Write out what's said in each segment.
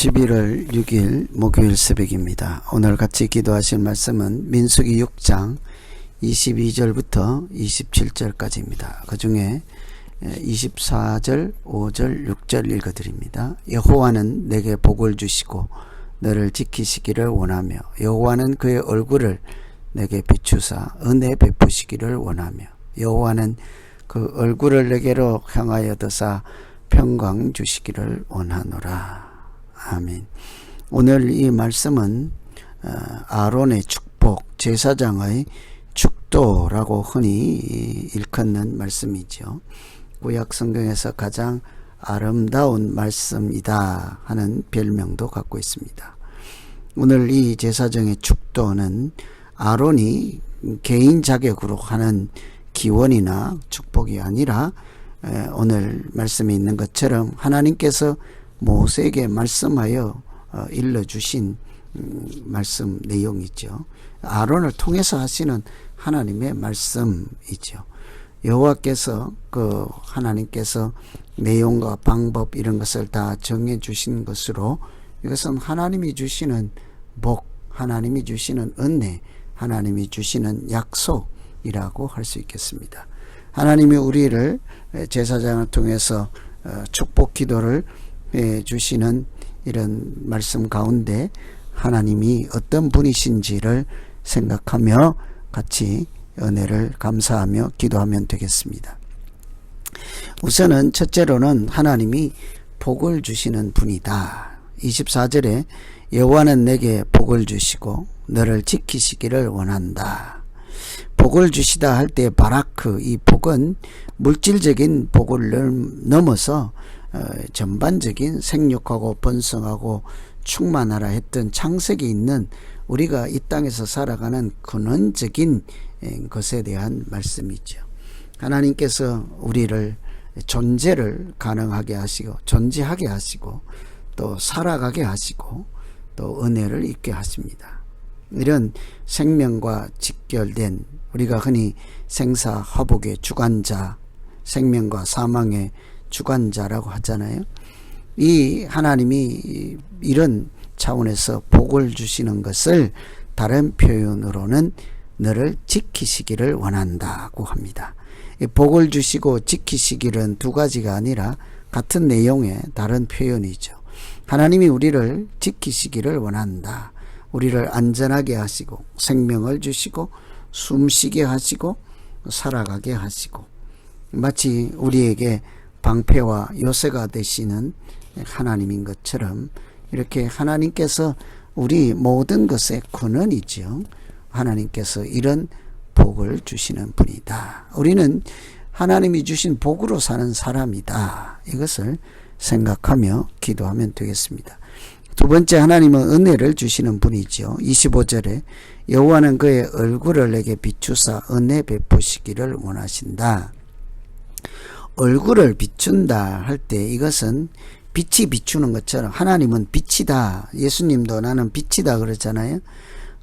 11월 6일 목요일 새벽입니다. 오늘 같이 기도하실 말씀은 민수기 6장 22절부터 27절까지입니다. 그 중에 24절, 5절, 6절 읽어드립니다. 여호와는 내게 복을 주시고 너를 지키시기를 원하며 여호와는 그의 얼굴을 내게 비추사 은혜 베푸시기를 원하며 여호와는 그 얼굴을 내게로 향하여 드사 평강 주시기를 원하노라. 아멘. 오늘 이 말씀은 아론의 축복, 제사장의 축도라고 흔히 일컫는 말씀이죠. 구약 성경에서 가장 아름다운 말씀이다 하는 별명도 갖고 있습니다. 오늘 이 제사장의 축도는 아론이 개인 자격으로 하는 기원이나 축복이 아니라 오늘 말씀에 있는 것처럼 하나님께서 모세에게 말씀하여 일러주신 말씀 내용이죠. 아론을 통해서 하시는 하나님의 말씀이죠. 여호와께서 하나님께서 내용과 방법 이런 것을 다 정해 주신 것으로 이것은 하나님이 주시는 복, 하나님이 주시는 은혜, 하나님이 주시는 약속이라고 할 수 있겠습니다. 하나님이 우리를 제사장을 통해서 축복 기도를 주시는 이런 말씀 가운데 하나님이 어떤 분이신지를 생각하며 같이 은혜를 감사하며 기도하면 되겠습니다. 우선은 첫째로는 하나님이 복을 주시는 분이다. 24절에 여호와는 내게 복을 주시고 너를 지키시기를 원한다. 복을 주시다 할 때 바라크, 이 복은 물질적인 복을 넘어서 전반적인 생육하고 번성하고 충만하라 했던 창세기 있는 우리가 이 땅에서 살아가는 근원적인 것에 대한 말씀이죠. 하나님께서 우리를 존재를 가능하게 하시고 존재하게 하시고 또 살아가게 하시고 또 은혜를 입게 하십니다. 이런 생명과 직결된 우리가 흔히 생사화복의 주관자, 생명과 사망의 주관자라고 하잖아요. 이 하나님이 이런 차원에서 복을 주시는 것을 다른 표현으로는 너를 지키시기를 원한다고 합니다. 이 복을 주시고 지키시기는 두 가지가 아니라 같은 내용의 다른 표현이죠. 하나님이 우리를 지키시기를 원한다. 우리를 안전하게 하시고 생명을 주시고 숨쉬게 하시고 살아가게 하시고 마치 우리에게 방패와 요새가 되시는 하나님인 것처럼 이렇게 하나님께서 우리 모든 것의 근원이죠. 하나님께서 이런 복을 주시는 분이다. 우리는 하나님이 주신 복으로 사는 사람이다. 이것을 생각하며 기도하면 되겠습니다. 두 번째, 하나님은 은혜를 주시는 분이죠. 25절에 여호와는 그의 얼굴을 내게 비추사 은혜 베푸시기를 원하신다. 얼굴을 비춘다 할 때 이것은 빛이 비추는 것처럼 하나님은 빛이다. 예수님도 나는 빛이다 그러잖아요.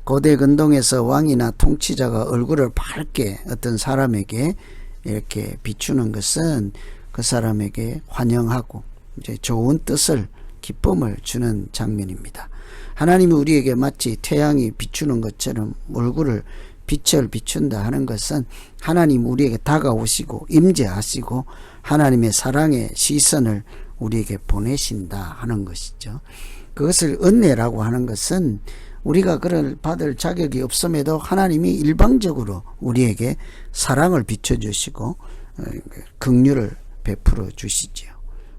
고대 근동에서 왕이나 통치자가 얼굴을 밝게 어떤 사람에게 이렇게 비추는 것은 그 사람에게 환영하고 이제 좋은 뜻을 기쁨을 주는 장면입니다. 하나님이 우리에게 마치 태양이 비추는 것처럼 얼굴을 빛을 비춘다 하는 것은 하나님 우리에게 다가오시고 임재하시고 하나님의 사랑의 시선을 우리에게 보내신다 하는 것이죠. 그것을 은혜라고 하는 것은 우리가 그를 받을 자격이 없음에도 하나님이 일방적으로 우리에게 사랑을 비춰주시고 긍휼을 베풀어 주시죠.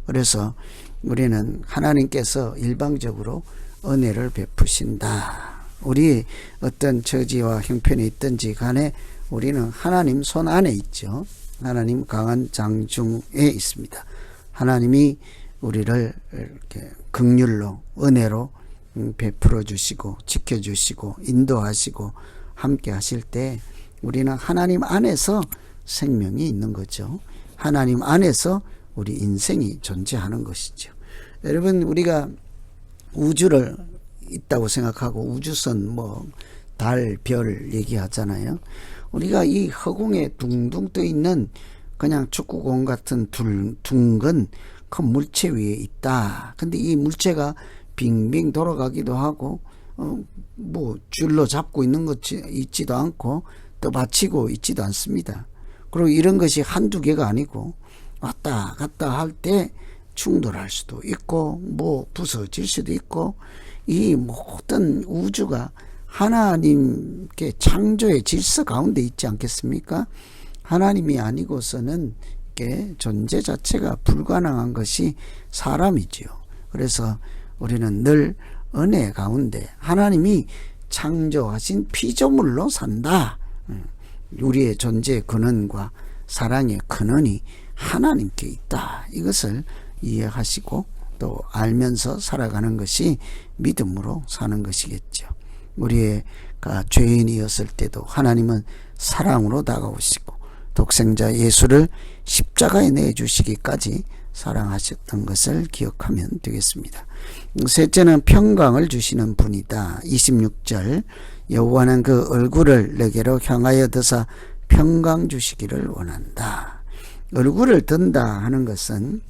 그래서 우리는 하나님께서 일방적으로 은혜를 베푸신다. 우리 어떤 처지와 형편에 있든지 간에 우리는 하나님 손 안에 있죠. 하나님 강한 장중에 있습니다. 하나님이 우리를 이렇게 긍휼로 은혜로 베풀어 주시고 지켜주시고 인도하시고 함께 하실 때 우리는 하나님 안에서 생명이 있는 거죠. 하나님 안에서 우리 인생이 존재하는 것이죠. 여러분, 우리가 우주를 있다고 생각하고 우주선 달, 별 얘기하잖아요. 우리가 이 허공에 둥둥 떠 있는 그냥 축구공 같은 둥근 큰 물체 위에 있다. 근데 이 물체가 빙빙 돌아가기도 하고 뭐 줄로 잡고 있는 것 있지도 않고 떠받치고 있지도 않습니다. 그리고 이런 것이 한두 개가 아니고 왔다 갔다 할 때 충돌할 수도 있고 뭐 부서질 수도 있고 이 모든 우주가 하나님께 창조의 질서 가운데 있지 않겠습니까? 하나님이 아니고서는 이게 존재 자체가 불가능한 것이 사람이지요. 그래서 우리는 늘 은혜 가운데 하나님이 창조하신 피조물로 산다. 우리의 존재의 근원과 사랑의 근원이 하나님께 있다. 이것을 이해하시고 또 알면서 살아가는 것이 믿음으로 사는 것이겠죠. 우리가 죄인이었을 때도 하나님은 사랑으로 다가오시고 독생자 예수를 십자가에 내주시기까지 사랑하셨던 것을 기억하면 되겠습니다. 셋째는 평강을 주시는 분이다. 26절 여호와는 그 얼굴을 내게로 향하여 드사 평강 주시기를 원한다. 얼굴을 든다 하는 것은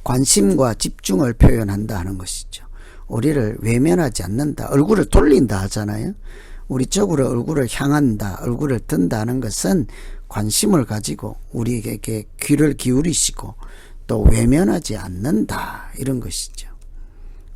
관심과 집중을 표현한다 하는 것이죠. 우리를 외면하지 않는다. 얼굴을 돌린다 하잖아요. 우리 쪽으로 얼굴을 향한다. 얼굴을 든다 하는 것은 관심을 가지고 우리에게 귀를 기울이시고 또 외면하지 않는다. 이런 것이죠.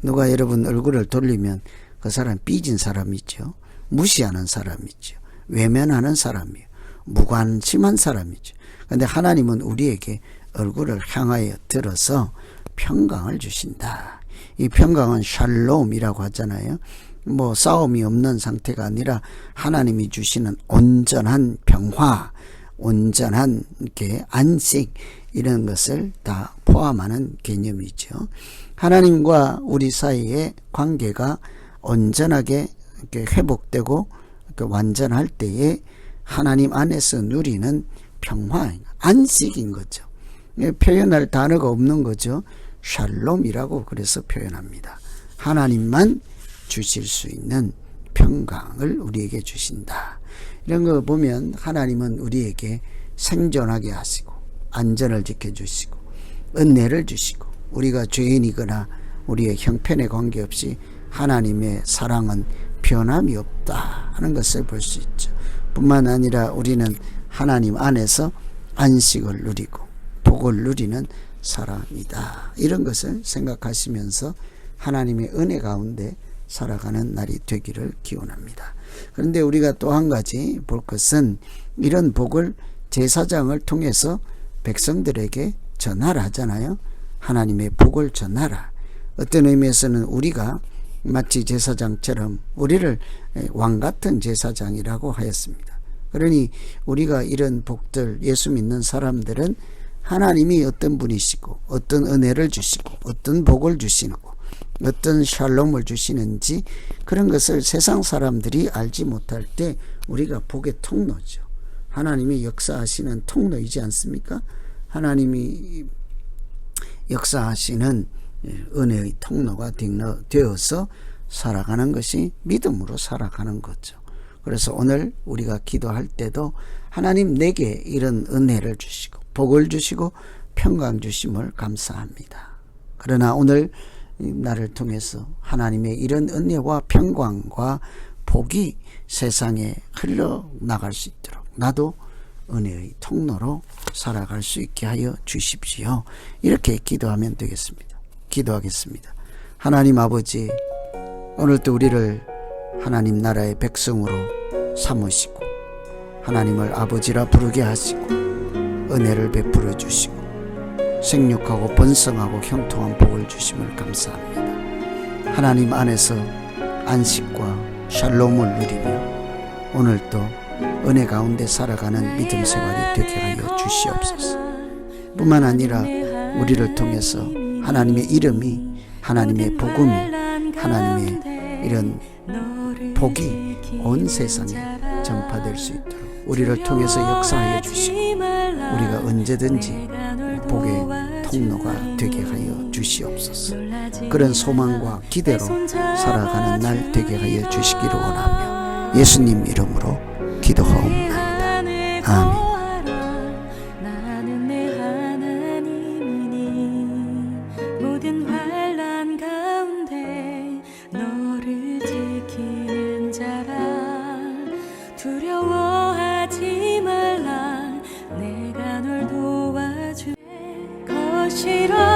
누가 여러분 얼굴을 돌리면 그 사람 삐진 사람이죠. 무시하는 사람이죠. 외면하는 사람이요. 무관심한 사람이죠. 그런데 하나님은 우리에게 얼굴을 향하여 들어서 평강을 주신다. 이 평강은 샬롬이라고 하잖아요. 뭐 싸움이 없는 상태가 아니라 하나님이 주시는 온전한 평화, 온전한 이렇게 안식 이런 것을 다 포함하는 개념이죠. 하나님과 우리 사이의 관계가 온전하게 이렇게 회복되고 이렇게 완전할 때에 하나님 안에서 누리는 평화, 안식인 거죠. 표현할 단어가 없는 거죠. 샬롬이라고 그래서 표현합니다. 하나님만 주실 수 있는 평강을 우리에게 주신다. 이런 거 보면 하나님은 우리에게 생존하게 하시고 안전을 지켜주시고 은혜를 주시고 우리가 죄인이거나 우리의 형편에 관계없이 하나님의 사랑은 변함이 없다 하는 것을 볼 수 있죠. 뿐만 아니라 우리는 하나님 안에서 안식을 누리고 복을 누리는 사람이다. 이런 것을 생각하시면서 하나님의 은혜 가운데 살아가는 날이 되기를 기원합니다. 그런데 우리가 또 한 가지 볼 것은 이런 복을 제사장을 통해서 백성들에게 전하라 하잖아요. 하나님의 복을 전하라. 어떤 의미에서는 우리가 마치 제사장처럼 우리를 왕같은 제사장이라고 하였습니다. 그러니 우리가 이런 복들 예수 믿는 사람들은 하나님이 어떤 분이시고 어떤 은혜를 주시고 어떤 복을 주시고 어떤 샬롬을 주시는지 그런 것을 세상 사람들이 알지 못할 때 우리가 복의 통로죠. 하나님이 역사하시는 통로이지 않습니까? 하나님이 역사하시는 은혜의 통로가 되어서 살아가는 것이 믿음으로 살아가는 거죠. 그래서 오늘 우리가 기도할 때도 하나님 내게 이런 은혜를 주시고 복을 주시고 평강 주심을 감사합니다. 그러나 오늘 나를 통해서 하나님의 이런 은혜와 평강과 복이 세상에 흘러나갈 수 있도록 나도 은혜의 통로로 살아갈 수 있게 하여 주십시오. 이렇게 기도하면 되겠습니다. 기도하겠습니다. 하나님 아버지, 오늘도 우리를 하나님 나라의 백성으로 삼으시고 하나님을 아버지라 부르게 하시고 은혜를 베풀어 주시고 생육하고 번성하고 형통한 복을 주심을 감사합니다. 하나님 안에서 안식과 샬롬을 누리며 오늘도 은혜 가운데 살아가는 믿음 생활이 되게 하여 주시옵소서. 뿐만 아니라 우리를 통해서 하나님의 이름이 하나님의 복음이 하나님의 이런 복이 온 세상에 전파될 수 있도록 우리를 통해서 역사하여 주시고 우리가 언제든지 복의 통로가 되게 하여 주시옵소서. 그런 소망과 기대로 살아가는 날 되게 하여 주시기를 원하며 예수님 이름으로 기도하옵나이다. 아멘. 모든 환난 가운데 것이라